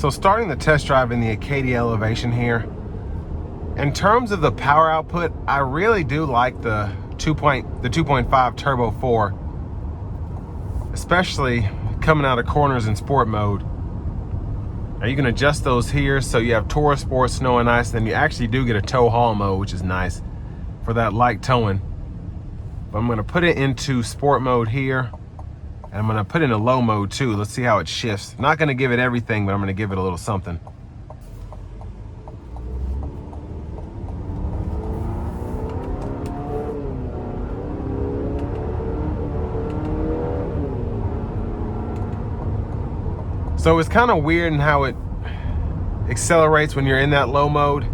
So starting the test drive in the Acadia Elevation here, in terms of the power output, I really do like the 2.5 Turbo 4, especially coming out of corners in sport mode. Now you can adjust those here, so you have Tourist, Sport, Snow and Ice, then you actually do get a tow haul mode, which is nice for that light towing. But I'm gonna put it into sport mode here, and I'm gonna put it in a low mode too. Let's see how it shifts. Not gonna give it everything, but I'm gonna give it a little something. So it's kind of weird in how it accelerates when you're in that low mode.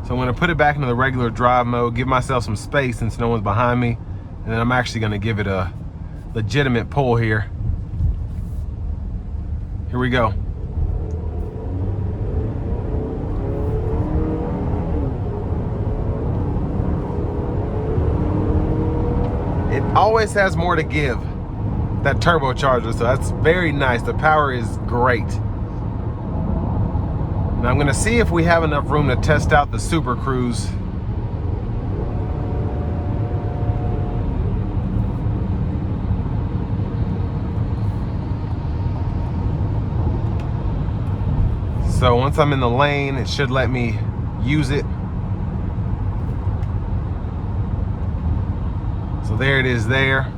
So I'm gonna put it back into the regular drive mode, give myself some space since no one's behind me, and then I'm actually gonna give it a legitimate pull here. Here we go. It always has more to give, that turbocharger, so that's very nice. The power is great. Now I'm gonna see if we have enough room to test out the Super Cruise. So once I'm in the lane, it should let me use it. So there it is there.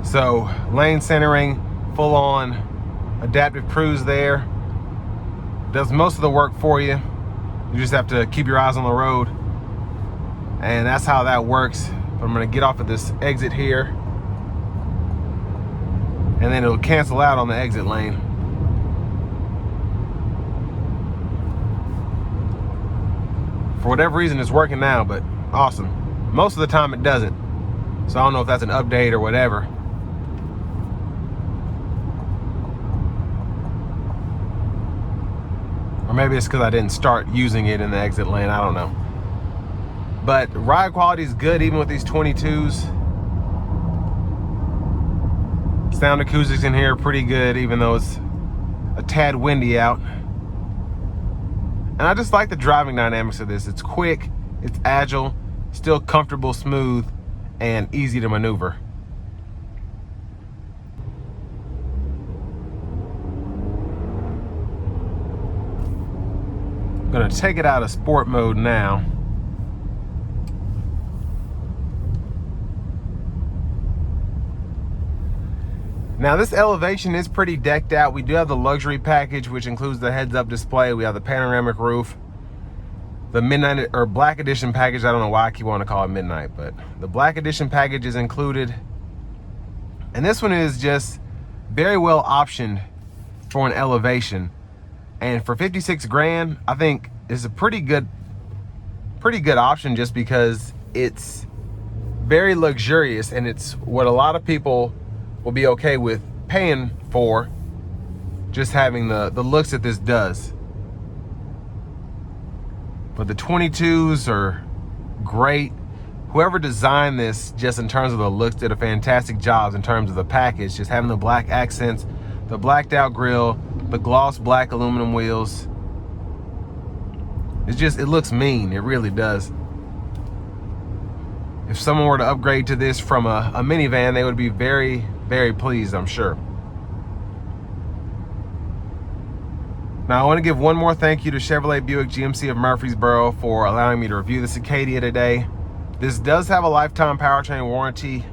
So lane centering, full on adaptive cruise there. Does most of the work for you. You just have to keep your eyes on the road. And that's how that works. I'm gonna get off of this exit here, and then it'll cancel out on the exit lane. For whatever reason, it's working now, but awesome. Most of the time it doesn't. So I don't know if that's an update or whatever. Or maybe it's because I didn't start using it in the exit lane, I don't know. But ride quality is good even with these 22s. Sound acoustics in here are pretty good even though it's a tad windy out. And I just like the driving dynamics of this. It's quick, it's agile, still comfortable, smooth, and easy to maneuver. I'm gonna take it out of sport mode now. Now this Elevation is pretty decked out. We do have the luxury package, which includes the heads-up display. We have the panoramic roof. The midnight or black edition package, I don't know why I keep wanting to call it midnight, but the black edition package is included. And this one is just very well optioned for an Elevation. And for 56 grand, I think it's a pretty good option just because it's very luxurious and it's what a lot of people will be okay with paying for, just having the looks that this does. But the 22s are great. Whoever designed this, just in terms of the looks, did a fantastic job in terms of the package, just having the black accents, the blacked out grille, the gloss black aluminum wheels. It looks mean, it really does. If someone were to upgrade to this from a minivan, they would be very, very pleased, I'm sure. Now I want to give one more thank you to Chevrolet Buick GMC of Murfreesboro for allowing me to review this Acadia today. This does have a lifetime powertrain warranty.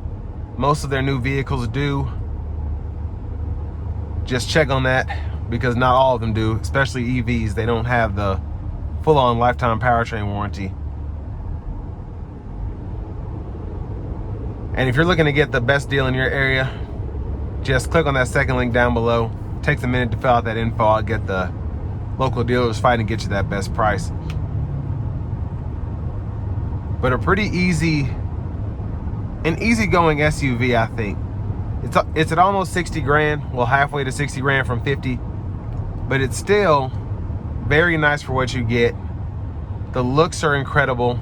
Most of their new vehicles do. Just check on that, because not all of them do, especially EVs. They don't have the full-on lifetime powertrain warranty. And if you're looking to get the best deal in your area, just click on that second link down below. It takes a minute to fill out that info. I'll get the local dealers fighting to get you that best price. But a pretty an easygoing SUV, I think. It's at almost 60 grand, well, halfway to 60 grand from 50, but it's still very nice for what you get. The looks are incredible.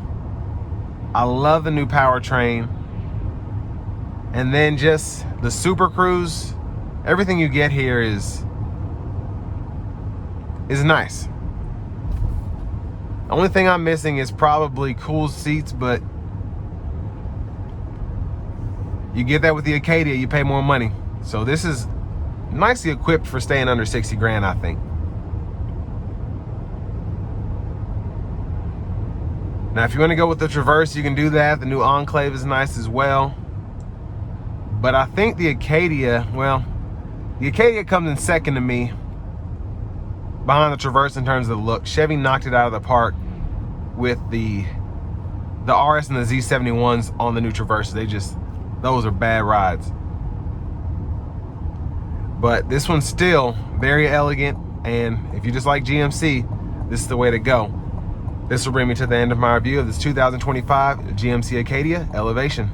I love the new powertrain. And then just the Super Cruise, everything you get here is nice. The only thing I'm missing is probably cool seats, but you get that with the Acadia, you pay more money. So this is nicely equipped for staying under 60 grand, I think. Now, if you want to go with the Traverse, you can do that. The new Enclave is nice as well. But I think the Acadia, well, the Acadia comes in second to me behind the Traverse in terms of the look. Chevy knocked it out of the park with the RS and the Z71s on the new Traverse. Those are bad rides. But this one's still very elegant, and if you just like GMC, this is the way to go. This will bring me to the end of my review of this 2025 GMC Acadia Elevation.